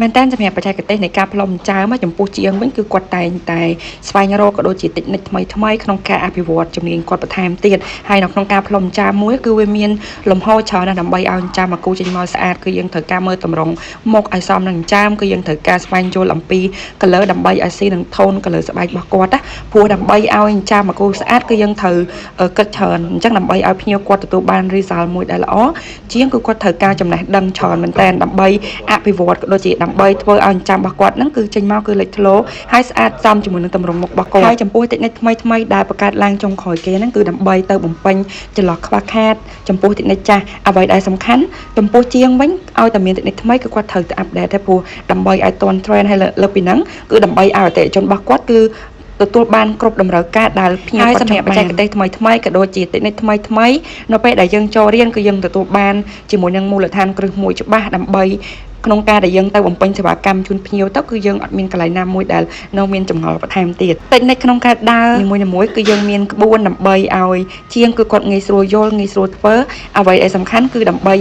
មែនតើសម្រាប់បច្ចេកទេសនៃការផ្លុំចើមកចំពោះជាងវិញគឺគាត់តែងតែស្វែងរកក៏ដូចជាតិចនិចថ្មីក្នុងការអភិវឌ្ឍជំនាញគាត់បន្ថែមទៀតហើយនៅក្នុងការផ្លុំចើមួយគឺវាមានលំហច្រើនណាស់ដើម្បីឲ្យចើមកគូចេញមកស្អាតគឺយើងត្រូវការមើលតម្រង់មុខឲ្យសមនឹងចើគឺយើងត្រូវការស្វែងយល់អំពី color ដើម្បីឲ្យស៊ីនឹង tone color ស្បែករបស់គាត់ណាព្រោះដើម្បីឲ្យចើមកគូស្អាតគឺយើងត្រូវគិតច្រើនអញ្ចឹងដើម្បីឲ្យភ្ញៀវគាត់ទទួលបាន result មួយដែលល្អជាងគឺគាត់ត្រូវការចំណេះដឹងច្រើនមែនតើដើម្បីអភិវឌ្ឍក៏ដូចជាដើម្បីធ្វើឲ្យចាំរបស់គាត់ហ្នឹងគឺចេញមកគឺលេចធ្លោហើយស្អាតសមជាមួយនឹងតម្រង់មុខរបស់គាត់ហើយចំពោះតិចនិចថ្មីដែលបង្កើតឡើងចុងក្រោយគេហ្នឹងគឺដើម្បីទៅបំពេញចន្លោះខ្វះខាតចំពោះតិចនិចចាស់អ្វីដែលសំខាន់ចំពោះជាងវិញឲ្យតែមានតិចនិចថ្មីគឺគាត់ត្រូវតែអាប់ដេតទេព្រោះដើម្បីឲ្យទាន់ trend ហើយលើពីហ្នឹងគឺដើម្បីឲ្យអតិថិជនរបស់គាត់គឺទទួលបានគ្រប់តម្រូវការដែលភ្ញៀវគាត់សម្រាប់បច្ចេកទេសថ្មីក៏ដូចជាតិចនិចថ្មីនៅពេលដែលយើងចូលរៀនគឺយើងទទួលបានជាមួយនឹងមូលដ្ឋានគ្រឹះមួយច្បាស់ដើម្បីក្នុងការដែលយើងទៅបំពេញសេវាកម្មជូនភ្ញៀវទៅគឺយើងអត់មានកន្លែងណាមួយដែលនៅមានចម្ងល់បន្ថែមទៀតតិចនិចក្នុងការដើរនីមួយៗគឺយើងមានក្បួនដើម្បីឲ្យជាងគឺគាត់ងាយស្រួលយល់ងាយស្រួលធ្វើអ្វីដែលសំខាន់គឺដើម្បី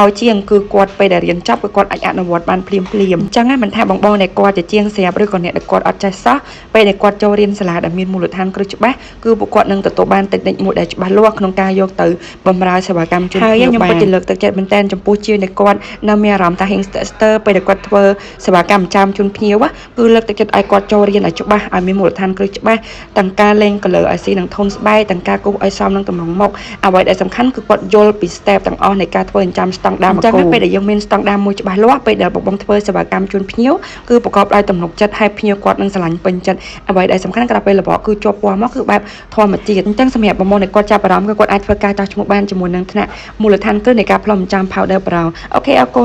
ឲ្យជាងគឺគាត់ពេលដែលរៀនចប់គឺគាត់អាចអនុវត្តបានភ្លាមអញ្ចឹងមិនថាបងដែលគាត់ជាជាងស្រាប់ឬក៏អ្នកដែលគាត់អត់ចេះសោះពេលដែលគាត់ចូលរៀនសាលាដែលមានមូលដ្ឋានគ្រឹះច្បាស់គឺពួកគាត់នឹងទទួលបានតិចនិចមួយដែលច្បាស់លាស់ក្នុងការយកទៅបម្រើសេវាកម្មជូនភ្ញៀវហើយខ្ញុំពិតជាលើកទឹកចិត្តមែនតើចំពោះជាងដែលគាត់នៅមានអារម្មណ៍ថាហ៊ានស្ទើរពេលដែលគាត់ធ្វើសេវាកម្មចាំជូនភ្ញៀវគឺលើកទឹកចិត្តឲ្យគាត់ចូលរៀនឲ្យច្បាស់ឲ្យមានមូលដ្ឋានគ្រឹះច្បាស់ទាំងការលេង color ឲ្យស៊ីនឹងធន់ស្បែកទាំងការគូសឲ្យសមនឹងតម្រង់មុខអ្វីដែលសំខាន់គឺគាត់យល់ពី step ទាំងអស់នៃការធ្វើអញ្ចាំស្តង់ដារមកគូពេលដែលយើងមានស្តង់ដារមួយច្បាស់លាស់ពេលដែលបងធ្វើសេវាកម្មជូនភ្ញៀវគឺប្រកបដោយទំនុកចិត្តហើយភ្ញៀវគាត់នឹងស្រឡាញ់ពេញចិត្តអ្វីដែលសំខាន់ក្រៅពេលរបកគឺជាប់ពណ៌មកគឺបែបធម្មជាតិអញ្ចឹងសម្រាប់បងដែលគាត់ចាប់អារម្មណ៍គឺគាត់អាចធ្វើការតោះឈ្មោះបានជាមួយនឹងថ្នាក់មូលដ្ឋានគ្រឹះនៃការផ្លុំចាំ powder brow អូខេអរគុណ